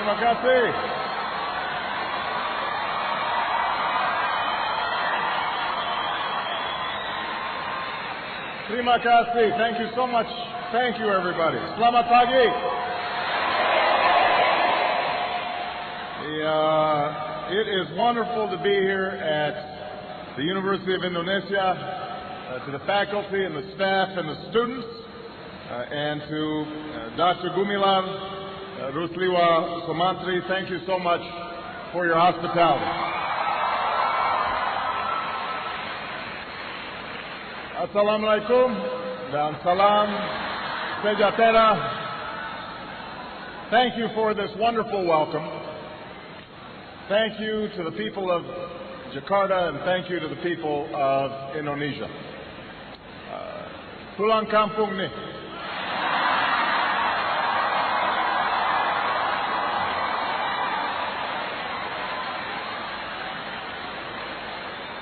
Terima kasih. Terima kasih. Thank you so much. Thank you, everybody. Selamat pagi. It is wonderful to be here at the University of Indonesia, to the faculty and the staff and the students, and to Dr. Gumilar Rusliwa Sumantri. Thank you so much for your hospitality. Assalamualaikum dan salam sejahtera. Thank you for this wonderful welcome. Thank you to the people of Jakarta and thank you to the people of Indonesia. Pulang kampung nih.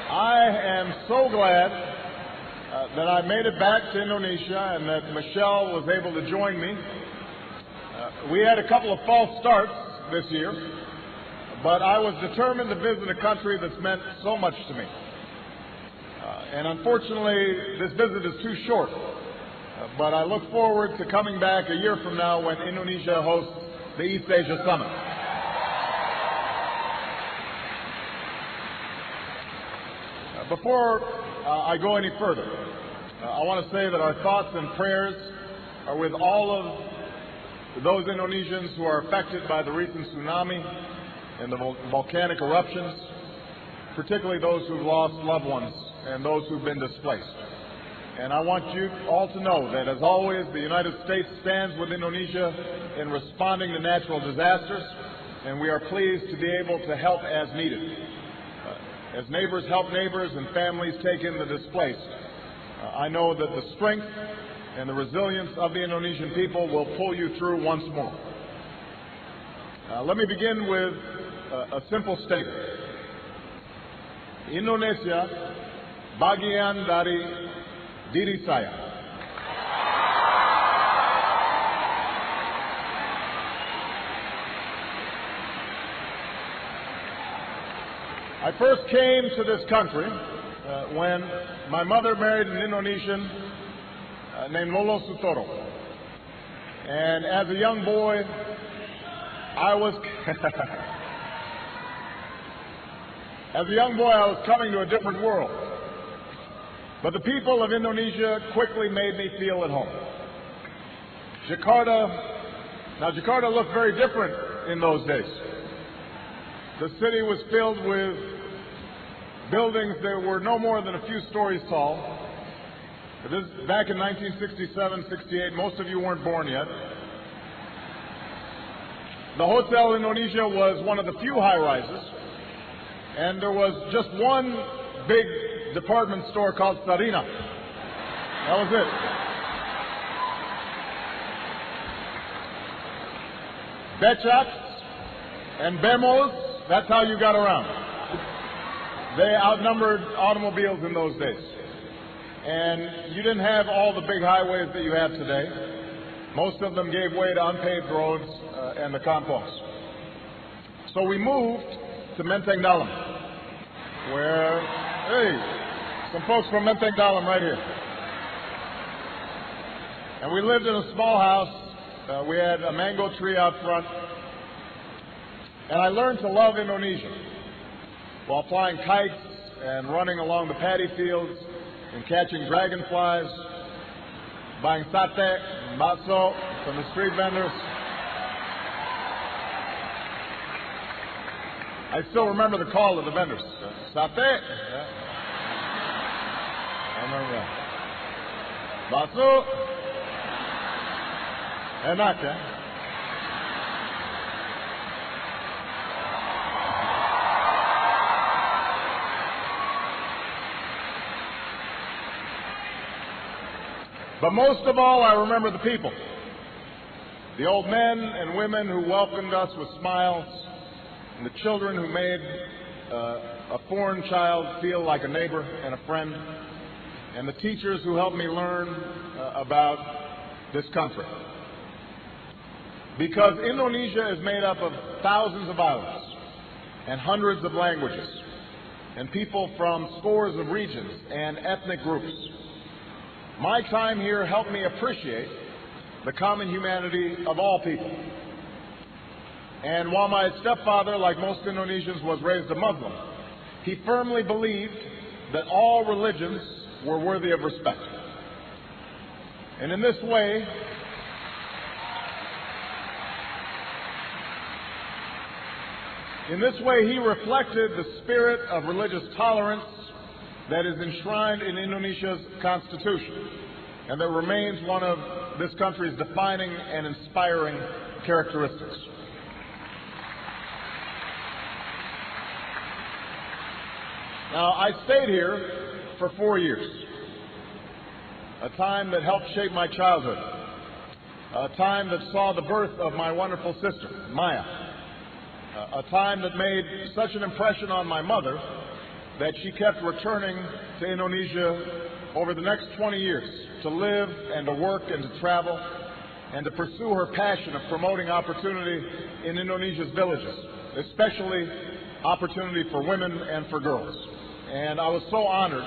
I am so glad that I made it back to Indonesia and that Michelle was able to join me. We had a couple of false starts this year, but I was determined to visit a country that's meant so much to me. And unfortunately, this visit is too short, but I look forward to coming back a year from now when Indonesia hosts the East Asia Summit. Before I go any further, I want to say that our thoughts and prayers are with all of those Indonesians who are affected by the recent tsunami and the volcanic eruptions, particularly those who've lost loved ones and those who've been displaced. And I want you all to know that, as always, the United States stands with Indonesia in responding to natural disasters, and we are pleased to be able to help as needed. As neighbors help neighbors and families take in the displaced, I know that the strength and the resilience of the Indonesian people will pull you through once more. Let me begin with a simple statement. Indonesia bagian dari diri saya. I first came to this country when my mother married an Indonesian named Lolo Sutoro. And as a young boy, I was coming to a different world. But the people of Indonesia quickly made me feel at home. Jakarta looked very different in those days. The city was filled with buildings that were no more than a few stories tall. This back in 1967, 68, most of you weren't born yet. The Hotel Indonesia was one of the few high-rises, and there was just one big department store called Sarina. That was it. Becaks and Bemos, that's how you got around. They outnumbered automobiles in those days. And you didn't have all the big highways that you have today. Most of them gave way to unpaved roads and the Kampus. So we moved to Menteng Dalam, where, hey, some folks from Menteng Dalam right here. And we lived in a small house. We had a mango tree out front. And I learned to love Indonesia while flying kites and running along the paddy fields and catching dragonflies, buying sate and bakso from the street vendors. I still remember the call of the vendors. Sate? Yeah. I remember that. Bakso? Enak, eh? But most of all, I remember the people. The old men and women who welcomed us with smiles, and the children who made a foreign child feel like a neighbor and a friend, and the teachers who helped me learn about this country. because Indonesia is made up of thousands of islands and hundreds of languages and people from scores of regions and ethnic groups. My time here helped me appreciate the common humanity of all people. And while my stepfather, like most Indonesians, was raised a Muslim, he firmly believed that all religions were worthy of respect. And in this way, he reflected the spirit of religious tolerance that is enshrined in Indonesia's constitution and that remains one of this country's defining and inspiring characteristics. Now, I stayed here for 4 years, a time that helped shape my childhood, a time that saw the birth of my wonderful sister, Maya, a time that made such an impression on my mother that she kept returning to Indonesia over the next 20 years to live and to work and to travel and to pursue her passion of promoting opportunity in Indonesia's villages, especially opportunity for women and for girls. And I was so honored